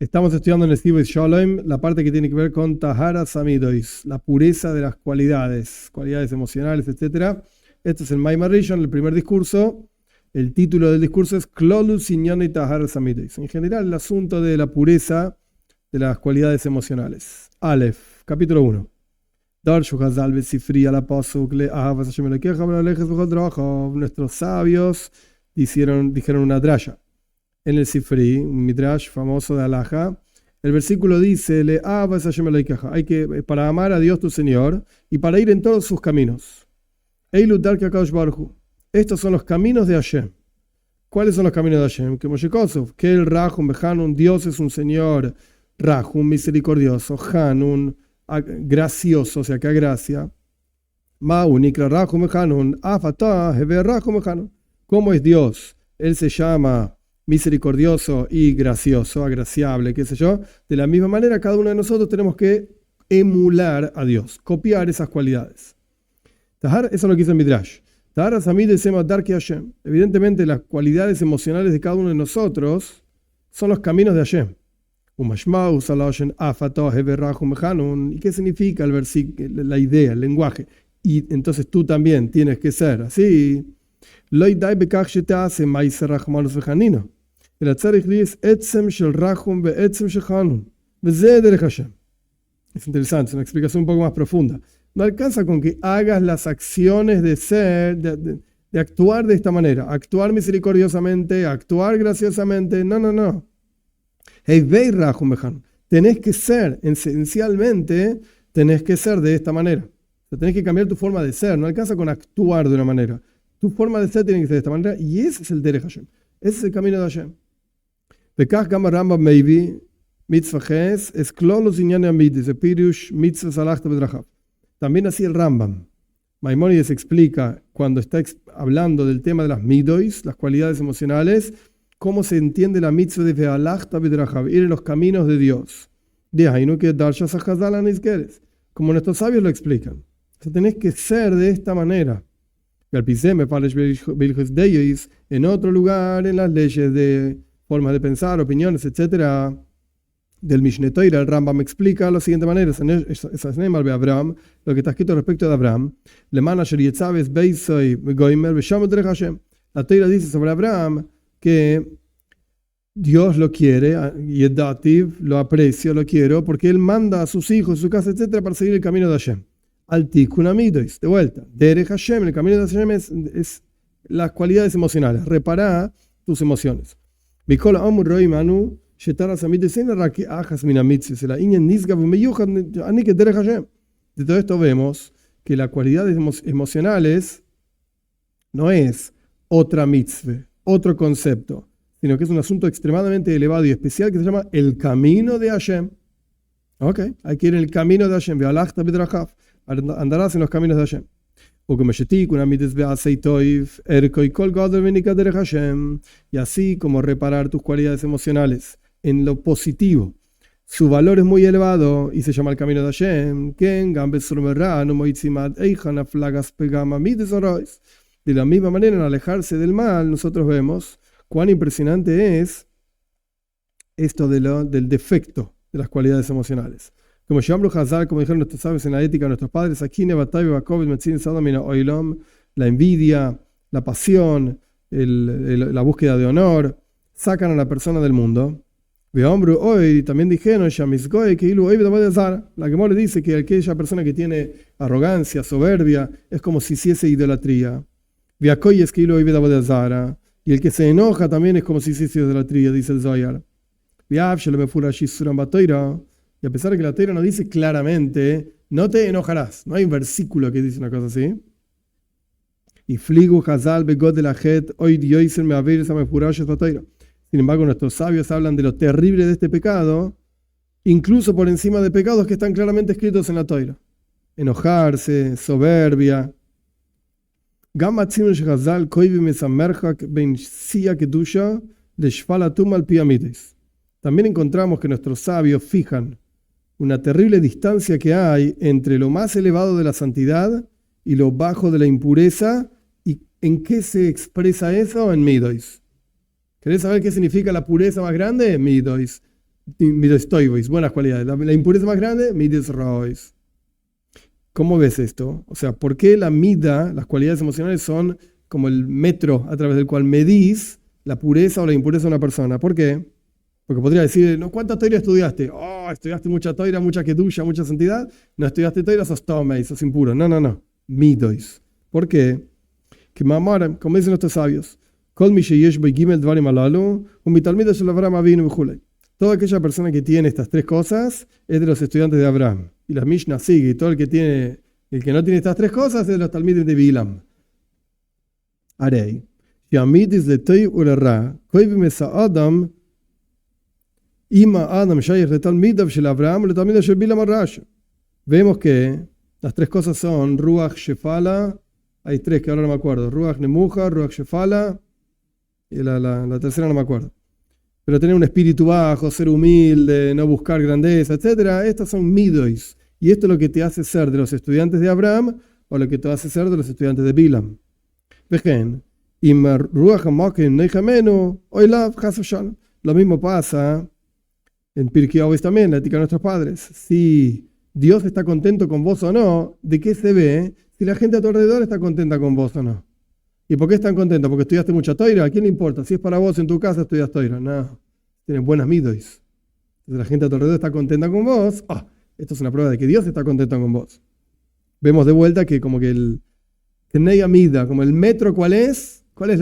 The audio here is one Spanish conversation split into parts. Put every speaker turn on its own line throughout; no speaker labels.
Estamos estudiando en el Sibud Shalom la parte que tiene que ver con Tahara Samidois, la pureza de las cualidades emocionales, etc. Este es el Maimar Rishon, el primer discurso. El título del discurso es Klolus Inyan y Tahara Samidois. En general, el asunto de la pureza de las cualidades emocionales. Aleph, capítulo 1. Nuestros sabios dijeron una draya. En el Sifri, un midrash famoso de Halaja, el versículo dice: hay que, para amar a Dios tu Señor y para ir en todos sus caminos. Estos son los caminos de Hashem. ¿Cuáles son los caminos de Hashem? Que el Rahum Hanun, Dios es un Señor Rahum, misericordioso, Hanun, gracioso, o sea, que gracia. Ma'unikra Rahum Hanun, Afatah Heber Rahum Hanun. ¿Cómo es Dios? Él se llama misericordioso y gracioso, agraciable, qué sé yo. De la misma manera, cada uno de nosotros tenemos que emular a Dios, copiar esas cualidades. Tahar, eso es lo que dice el Midrash. Tahar Samid Sema Darki Hashem. Evidentemente, las cualidades emocionales de cada uno de nosotros son los caminos de Hashem. ¿Y qué significa el versículo, la idea, el lenguaje? Y entonces tú también tienes que ser así. Es interesante, es una explicación un poco más profunda. No alcanza con que hagas las acciones de ser, de actuar de esta manera, actuar misericordiosamente, actuar graciosamente. No. Tenés que ser, esencialmente, tenés que ser de esta manera. O sea, tenés que cambiar tu forma de ser. No alcanza con actuar de una manera. Tu forma de ser tiene que ser de esta manera, y ese es el Derech Hashem. Ese es el camino de Hashem. Bekach gam Rambam Meivi mitzvah ches es klolos inyan amidis de pirush mitzvah salachta bedrachav. También así el Rambam. Maimónides explica, cuando está hablando del tema de las midois, las cualidades emocionales, cómo se entiende la mitzvah de ve'alachta bedrachav, ir en los caminos de Dios. De ahí no que darshas hachazal anisgeres, como nuestros sabios lo explican. O sea, tenés que ser de esta manera. En otro lugar, en las leyes de formas de pensar, opiniones, etc., del Mishneh Torah, el Rambam explica de la siguiente manera: Abraham, lo que está escrito respecto de Abraham, la Torah dice sobre Abraham que Dios lo quiere, y lo aprecio, lo quiero, porque él manda a sus hijos, su casa, etc., para seguir el camino de Hashem. Al tikkun amidois, de vuelta. Derech Hashem, el camino de Hashem es las cualidades emocionales. Repara tus emociones. De todo esto vemos que las cualidades emocionales no es otra mitzvah, otro concepto, sino que es un asunto extremadamente elevado y especial que se llama el camino de Hashem. Ok, hay que ir en el camino de Hashem. Andarás en los caminos de Hashem. Y así como reparar tus cualidades emocionales en lo positivo, su valor es muy elevado y se llama el camino de Hashem. De la misma manera, en alejarse del mal, nosotros vemos cuán impresionante es esto del defecto de las cualidades emocionales. Como dijeron nuestros sabios en la ética de nuestros padres, aquí la envidia, la pasión, la búsqueda de honor, sacan a la persona del mundo. Hoy también dijeron, la Gemara dice que aquella persona que tiene arrogancia, soberbia, es como si hiciese idolatría. Y el que se enoja también es como si hiciese idolatría, dice el Zohar. Y a pesar de que la Torah no dice claramente, no te enojarás, no hay un versículo que dice una cosa así. Y fligu hazal begod de la jet, hoy dioisen me haber esa mefurash esta Torah. Sin embargo, nuestros sabios hablan de lo terrible de este pecado, incluso por encima de pecados que están claramente escritos en la Torah. Enojarse, soberbia. También encontramos que nuestros sabios fijan una terrible distancia que hay entre lo más elevado de la santidad y lo bajo de la impureza. ¿Y en qué se expresa eso? En midois. ¿Querés saber qué significa la pureza más grande? Midois. Midas toivois, buenas cualidades. La impureza más grande, midas rois. ¿Cómo ves esto? O sea, ¿por qué la mida, las cualidades emocionales son como el metro a través del cual medís la pureza o la impureza de una persona? ¿Por qué? Porque podría decir, ¿no? ¿Cuánta toira estudiaste? Oh, estudiaste mucha toira, mucha kedusha, mucha santidad. No estudiaste toira, sos tomei, sos impuro. No. Midois. ¿Por qué? Que mamar, como dicen nuestros sabios, toda aquella persona que tiene estas tres cosas es de los estudiantes de Abraham. Y la Mishnah sigue, y todo el que no tiene estas tres cosas es de los talmidim de Bilam. Arei. Vemos que las tres cosas son Ruach Shefala, hay tres que ahora no me acuerdo, Ruach Nemuja, Ruach Shefala, y la tercera no me acuerdo. Pero tener un espíritu bajo, ser humilde, no buscar grandeza, etc. Estas son midois. Y esto es lo que te hace ser de los estudiantes de Abraham o lo que te hace ser de los estudiantes de Bilam. Vejen, lo mismo pasa en Pirkei Avos también, la ética de nuestros padres. Si Dios está contento con vos o no, ¿de qué se ve si la gente a tu alrededor está contenta con vos o no? ¿Y por qué están contentos? ¿Porque estudiaste mucha toira? ¿A quién le importa? Si es para vos en tu casa, estudias toira. No, tienes buenas midois. Entonces la gente a tu alrededor está contenta con vos. Esto es una prueba de que Dios está contento con vos. Vemos de vuelta que como que el Knei Amida, como el metro, ¿cuál es? ¿Cuál es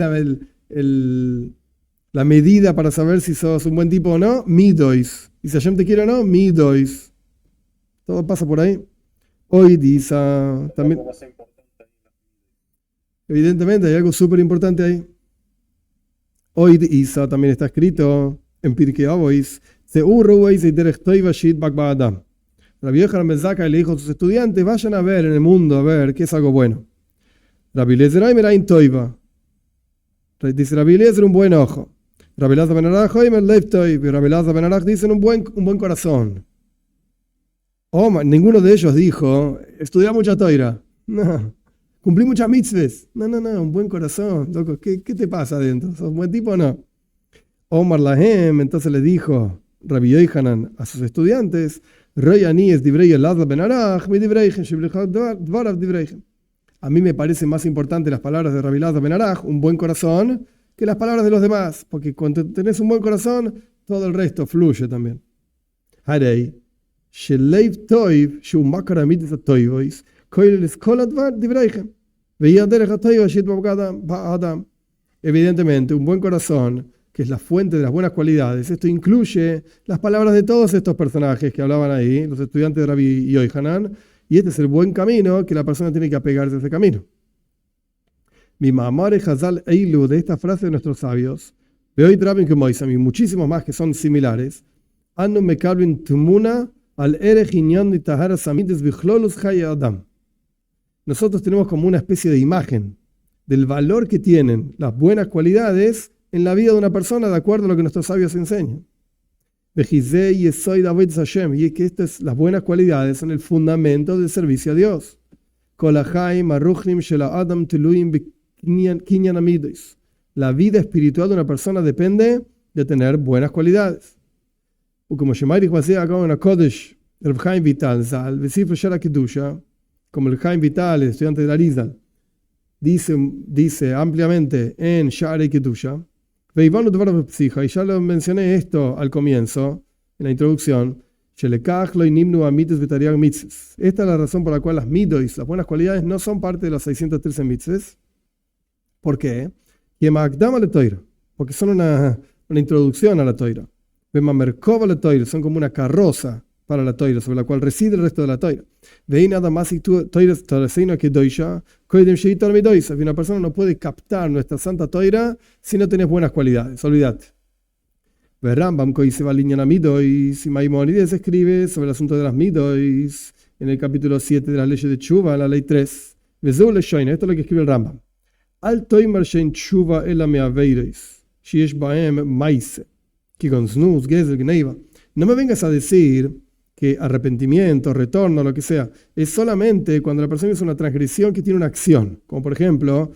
la medida para saber si sos un buen tipo o no? Midois. Y si Hashem te quiere o no, midois. Todo pasa por ahí. Hoy dice también. Evidentemente hay algo súper importante ahí. Hoy Isa también está escrito en Pirkei Avos. Rabbi Yochanan ben Zakkai le dijo a sus estudiantes, vayan a ver en el mundo, a ver qué es algo bueno. Rabbi Eliezer Aimer Toiva. Dice Rabbi Eliezer un buen ojo. Rabbi Elazar ben Arach Aimer Lev Toiv. Y Rabbi Elazar ben Arach dicen un buen corazón. Ninguno de ellos dijo, estudiar mucha toira. No. Cumplí muchas mitzvahs. No, un buen corazón, loco. ¿Qué te pasa adentro? ¿Sos buen tipo o no? Omar Lahem, entonces le dijo Rabbi Yochanan a sus estudiantes, a mí me parecen más importantes las palabras de Rabbi Elazar ben Arach, un buen corazón, que las palabras de los demás, porque cuando tenés un buen corazón, todo el resto fluye también. Harei, sheleiv toiv, shu makar mitzvot toivois, evidentemente, un buen corazón, que es la fuente de las buenas cualidades, esto incluye las palabras de todos estos personajes que hablaban ahí, los estudiantes de Rabbi Yochanan, y este es el buen camino que la persona tiene que apegarse a ese camino. Mi mamare Hazal Eilu, de esta frase de nuestros sabios, veo y muchísimos más que son similares, Anu Mekabin Tumuna al Erech Inyan de Tahara Samides Bichlolus Chaya Adam. Nosotros tenemos como una especie de imagen del valor que tienen las buenas cualidades en la vida de una persona de acuerdo a lo que nuestros sabios enseñan. Y que las buenas cualidades son el fundamento del servicio a Dios. La vida espiritual de una persona depende de tener buenas cualidades. Como como el Chaim Vital, el estudiante de la Arizal, dice ampliamente en Sha'arei Kedusha, y ya lo mencioné esto al comienzo, en la introducción, esta es la razón por la cual las midois, las buenas cualidades, no son parte de los 613 mitzvahs. ¿Por qué? Porque son una introducción a la toira. Son como una carroza para la toira, sobre la cual reside el resto de la toira. Y una persona no puede captar nuestra santa toira si no tenés buenas cualidades, olvídate. Rambam y Maimónides escribe sobre el asunto de las midois en el capítulo 7 de las leyes de Tshuva, en la ley 3. Esto es lo que escribe el Rambam. Al toimer shein Tshuva ela meaveireis, sheyesh baem maise, kigon znus, gezel, gneiva. No me vengas a decir que arrepentimiento, retorno, lo que sea, es solamente cuando la persona hizo una transgresión que tiene una acción, como por ejemplo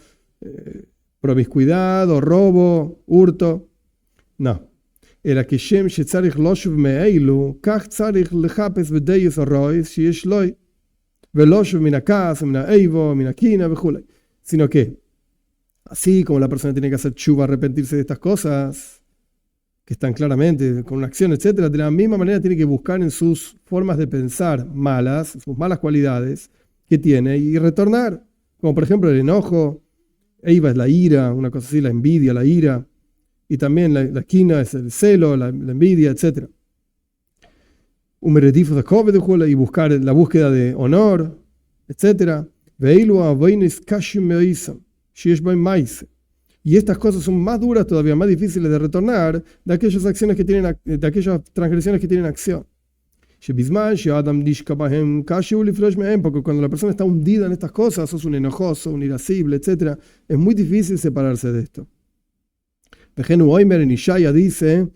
promiscuidad o robo, hurto. No. אלא כשם שצריך לשוב מאלו, כך צריך לחפש בדייס הרויס שיש לו, ולשוב מן הכעס, מן האיבו, מן הקינה וכו'. Sino que, así como la persona tiene que hacer tshuva, arrepentirse de estas cosas, que están claramente con una acción, etc., de la misma manera tiene que buscar en sus formas de pensar malas, sus malas cualidades que tiene, y retornar. Como por ejemplo el enojo, eiva es la ira, una cosa así, la envidia, la ira, y también la quina es el celo, la envidia, etc. Y buscar la búsqueda de honor, etc. Y estas cosas son más duras todavía, más difíciles de retornar de aquellas acciones que tienen, de aquellas transgresiones que tienen acción. Porque cuando la persona está hundida en estas cosas, sos un enojoso, un irascible, etc., es muy difícil separarse de esto. En Ishaya dice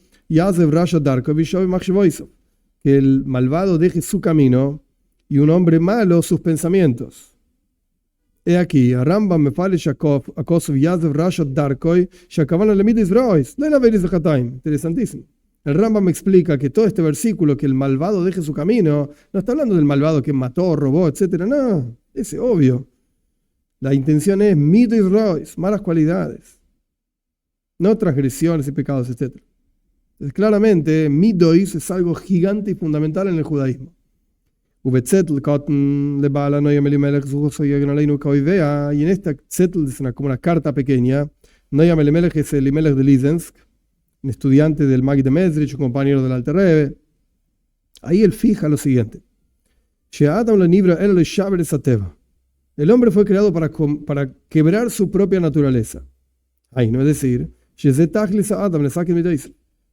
que el malvado deje su camino y un hombre malo sus pensamientos. He aquí, Rambam me fale Akosov Yazev Rashad Darkoi Shakavan Lemidis Rois, no la veris de Hataim. Interesantísimo. El Rambam me explica que todo este versículo, que el malvado deje su camino, no está hablando del malvado que mató, robó, etc. No, es obvio. La intención es Midis Rois, malas cualidades, no transgresiones y pecados, etc. Entonces, claramente, Midois es algo gigante y fundamental en el judaísmo. Y en esta zetl es como una carta pequeña. Noam Elimelech es el Elimelech de Lizensk, un estudiante del Magid de Mezrich, un compañero del Alter Rebbe. Ahí él fija lo siguiente: el hombre fue creado para quebrar su propia naturaleza. Ahí no es decir,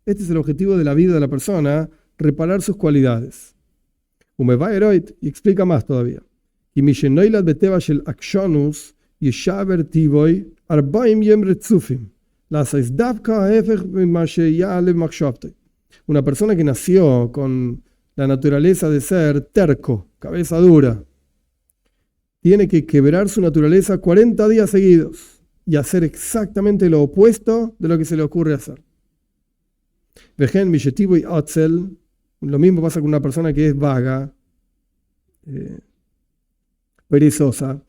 este es el objetivo de la vida de la persona, reparar sus cualidades. Y explica más todavía. Una persona que nació con la naturaleza de ser terco, cabeza dura, tiene que quebrar su naturaleza 40 días seguidos y hacer exactamente lo opuesto de lo que se le ocurre hacer. Lo mismo pasa con una persona que es vaga, perezosa,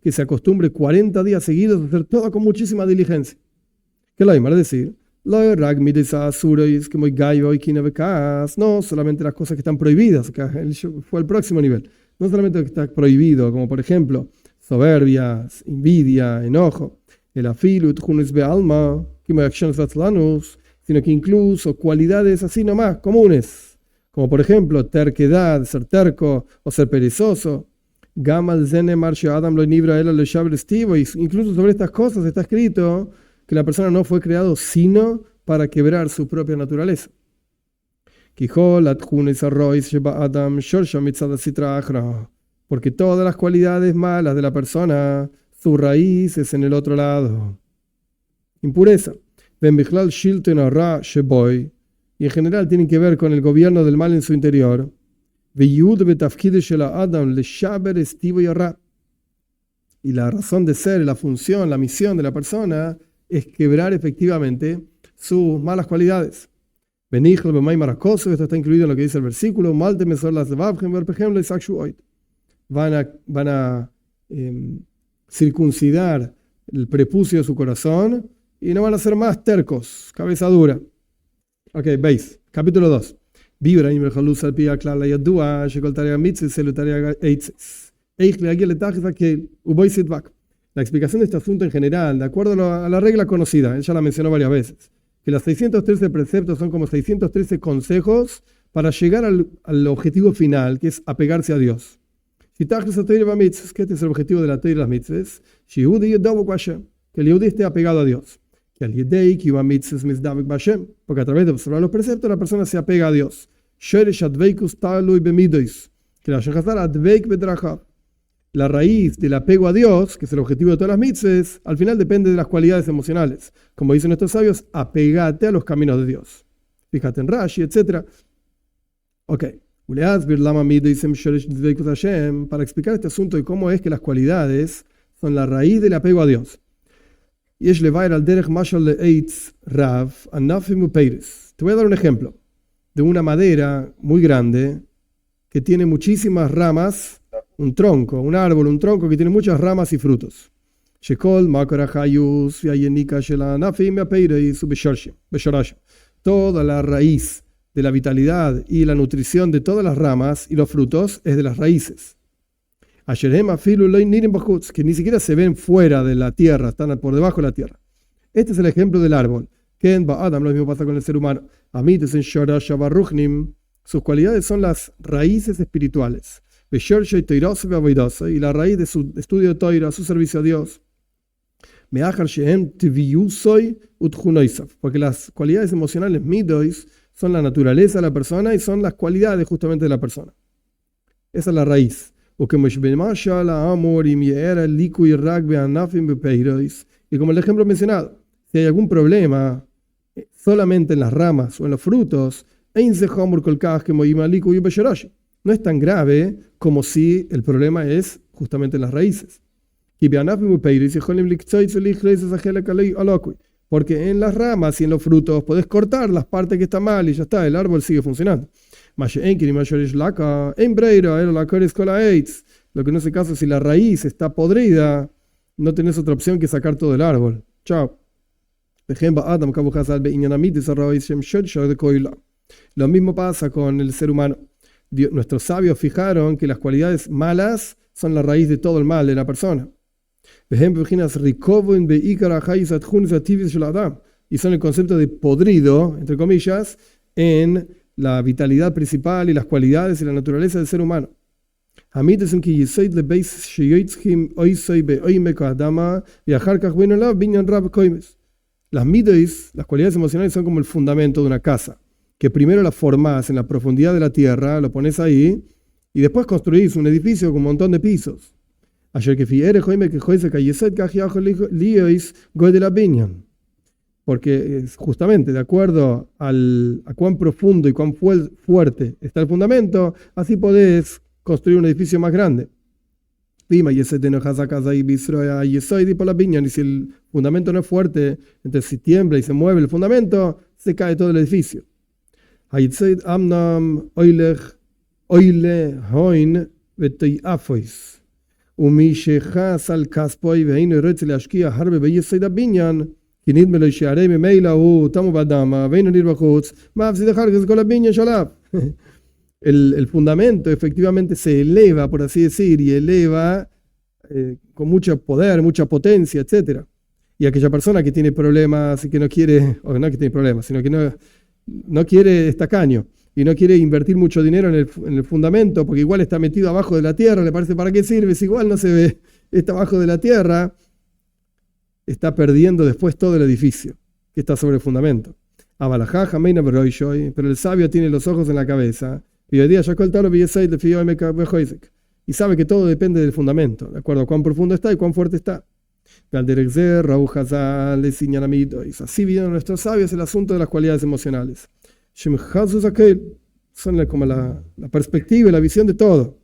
que se acostumbre 40 días seguidos a hacer todo con muchísima diligencia. ¿Qué es decir? No solamente las cosas que están prohibidas, que fue el próximo nivel. No solamente lo que está prohibido, como por ejemplo soberbia, envidia, enojo, el afilu, alma, sino que incluso cualidades así nomás, comunes, como por ejemplo terquedad, ser terco o ser perezoso. Incluso sobre estas cosas está escrito que la persona no fue creado sino para quebrar su propia naturaleza. Porque todas las cualidades malas de la persona, su raíz es en el otro lado. Impureza. Y en general tienen que ver con el gobierno del mal en su interior. Y la razón de ser, la función, la misión de la persona es quebrar efectivamente sus malas cualidades. Esto está incluido en lo que dice el versículo. Van a circuncidar el prepucio de su corazón y no van a ser más tercos, cabeza dura. Ok, veis, capítulo 2. La explicación de este asunto en general, de acuerdo a la regla conocida, ella la mencionó varias veces, que los 613 preceptos son como 613 consejos para llegar al objetivo final, que es apegarse a Dios. Que este es el objetivo de la Torah y las mitzvahs, que el Yehudi esté apegado a Dios. Porque a través de observar los preceptos la persona se apega a Dios. La raíz del apego a Dios, que es el objetivo de todas las mitzvahs, al final depende de las cualidades emocionales. Como dicen estos sabios, apegate a los caminos de Dios. Fíjate en Rashi, etc. Ok. Para explicar este asunto y cómo es que las cualidades son la raíz del apego a Dios. Yesh levair al derech mashal le'eitz rav anafim upeiris. Te voy a dar un ejemplo de una madera muy grande que tiene muchísimas ramas, un tronco, un árbol, un tronco que tiene muchas ramas y frutos. Shekol makor hachayus v'hayenika shel ha'anafim upeiris ubeshorashim. Toda la raíz de la vitalidad y la nutrición de todas las ramas y los frutos es de las raíces. Que ni siquiera se ven fuera de la tierra, están por debajo de la tierra. Este es el ejemplo del árbol. Lo mismo pasa con el ser humano. Sus cualidades son las raíces espirituales. Y la raíz de su estudio de Toira, su servicio a Dios. Porque las cualidades emocionales midois son la naturaleza de la persona y son las cualidades justamente de la persona. Esa es la raíz. Y como el ejemplo mencionado, si hay algún problema solamente en las ramas o en los frutos, no es tan grave como si el problema es justamente en las raíces. Porque en las ramas y en los frutos podés cortar las partes que están mal y ya está, el árbol sigue funcionando. Lo que no se caso, si la raíz está podrida, no tenés otra opción que sacar todo el árbol. Chao. Lo mismo pasa con el ser humano. Nuestros sabios fijaron que las cualidades malas son la raíz de todo el mal de la persona. Y son el concepto de podrido, entre comillas, en la vitalidad principal y las cualidades y la naturaleza del ser humano. Las midos, las cualidades emocionales, son como el fundamento de una casa, que primero la formás en la profundidad de la tierra, lo pones ahí, y después construís un edificio con un montón de pisos. Porque justamente de acuerdo a cuán profundo y cuán fuerte está el fundamento, así podés construir un edificio más grande. Y si el fundamento no es fuerte, entonces si tiembla y se mueve el fundamento, se cae todo el edificio. El fundamento efectivamente se eleva, por así decir, y eleva con mucho poder, mucha potencia, etc. Y aquella persona que tiene problemas y que no quiere, o no que tiene problemas, sino que no quiere estacaño y no quiere invertir mucho dinero en el fundamento, porque igual está metido abajo de la tierra, le parece ¿para qué sirve? Si igual no se ve, está abajo de la tierra, está perdiendo después todo el edificio que está sobre el fundamento. Pero el sabio tiene los ojos en la cabeza y sabe que todo depende del fundamento, de acuerdo a cuán profundo está y cuán fuerte está. Así vieron nuestros sabios el asunto de las cualidades emocionales. Son como la perspectiva y la visión de todo.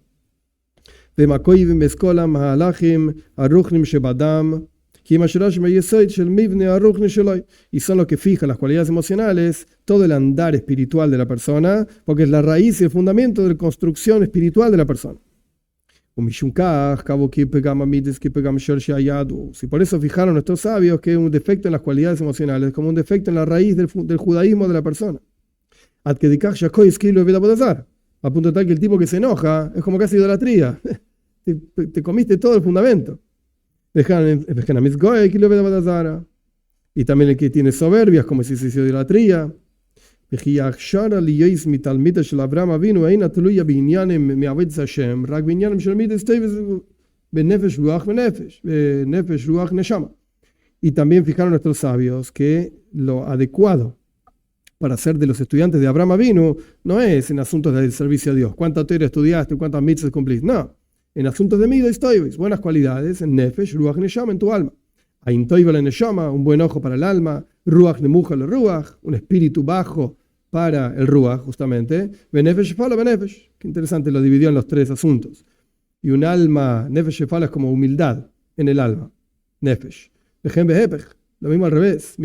Y son los que fijan las cualidades emocionales, todo el andar espiritual de la persona, porque es la raíz y el fundamento de la construcción espiritual de la persona. Si por eso fijaron nuestros sabios que un defecto en las cualidades emocionales como un defecto en la raíz del judaísmo de la persona. A punto tal que el tipo que se enoja es como casi idolatría. Te comiste todo el fundamento. Y también el que tiene soberbias, como si se hizo idolatría. Y también fijaron nuestros sabios que lo adecuado para ser de los estudiantes de Abraham Avinu no es en asuntos del servicio a Dios. ¿Cuánta teoría estudiaste? ¿Cuántas mitzvot cumpliste? No. En asuntos de midos, buenas cualidades, en nefesh, ruach neshama, en tu alma. Ain toiva la neshama, un buen ojo para el alma. Ruach nemuja le ruach, un espíritu bajo para el ruach, justamente. Benefesh fala benefesh. Qué interesante, lo dividió en los tres asuntos. Y un alma, nefesh fala es como humildad en el alma. Nefesh. Lo mismo al revés.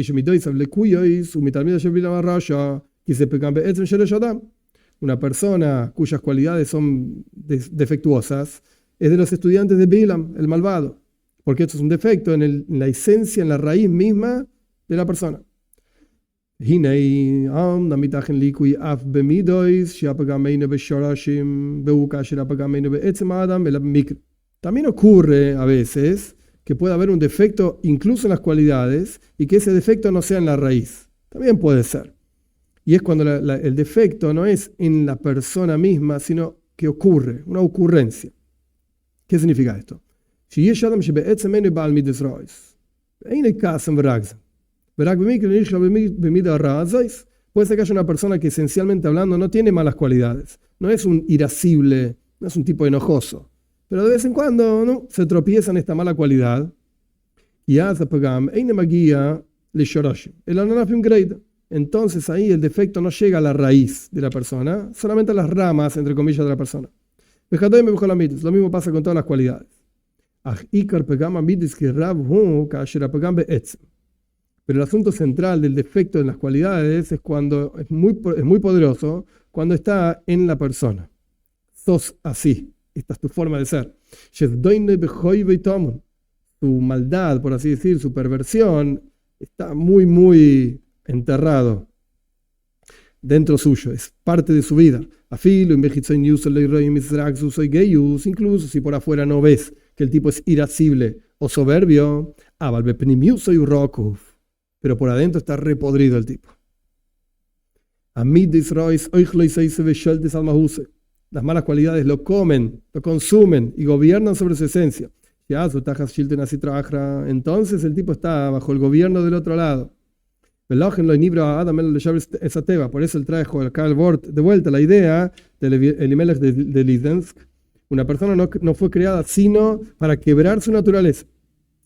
Una persona cuyas cualidades son defectuosas es de los estudiantes de Bilam, el malvado, porque esto es un defecto en la esencia, en la raíz misma de la persona. También ocurre a veces que puede haber un defecto incluso en las cualidades y que ese defecto no sea en la raíz. También puede ser. Y es cuando el defecto no es en la persona misma, sino que ocurre, una ocurrencia. ¿Qué significa esto? Puede ser que haya una persona que esencialmente hablando no tiene malas cualidades, no es un irascible, no es un tipo enojoso, pero de vez en cuando ¿no? se tropieza en esta mala cualidad y entonces ahí el defecto no llega a la raíz de la persona, solamente a las ramas, entre comillas, de la persona. Lo mismo pasa con todas las cualidades. Pero el asunto central del defecto en las cualidades es cuando es muy poderoso, cuando está en la persona. Sos así, esta es tu forma de ser. Tu maldad, por así decir, su perversión, está muy enterrado dentro suyo, es parte de su vida. Incluso si por afuera no ves que el tipo es irascible o soberbio, pero por adentro está repodrido el tipo. Las malas cualidades lo comen, lo consumen y gobiernan sobre su esencia. Entonces el tipo está bajo el gobierno del otro lado. Por eso él trajo acá al Wort de vuelta la idea del Elimelech de Lidensk. Una persona no fue creada sino para quebrar su naturaleza.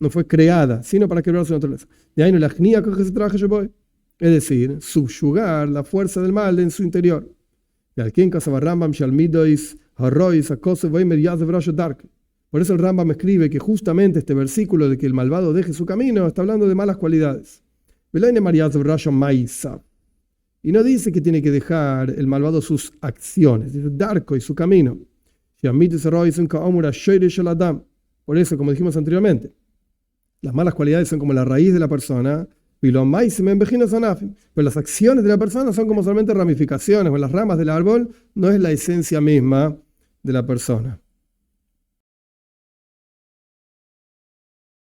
No fue creada sino para quebrar su naturaleza. De ahí no la gnia que se traje yo voy. Es decir, subyugar la fuerza del mal en su interior. Por eso el Rambam escribe que justamente este versículo de que el malvado deje su camino está hablando de malas cualidades. Y no dice que tiene que dejar el malvado sus acciones, dice Darko y su camino. Por eso, como dijimos anteriormente, las malas cualidades son como la raíz de la persona, pero las acciones de la persona son como solamente ramificaciones, o las ramas del árbol no es la esencia misma de la persona.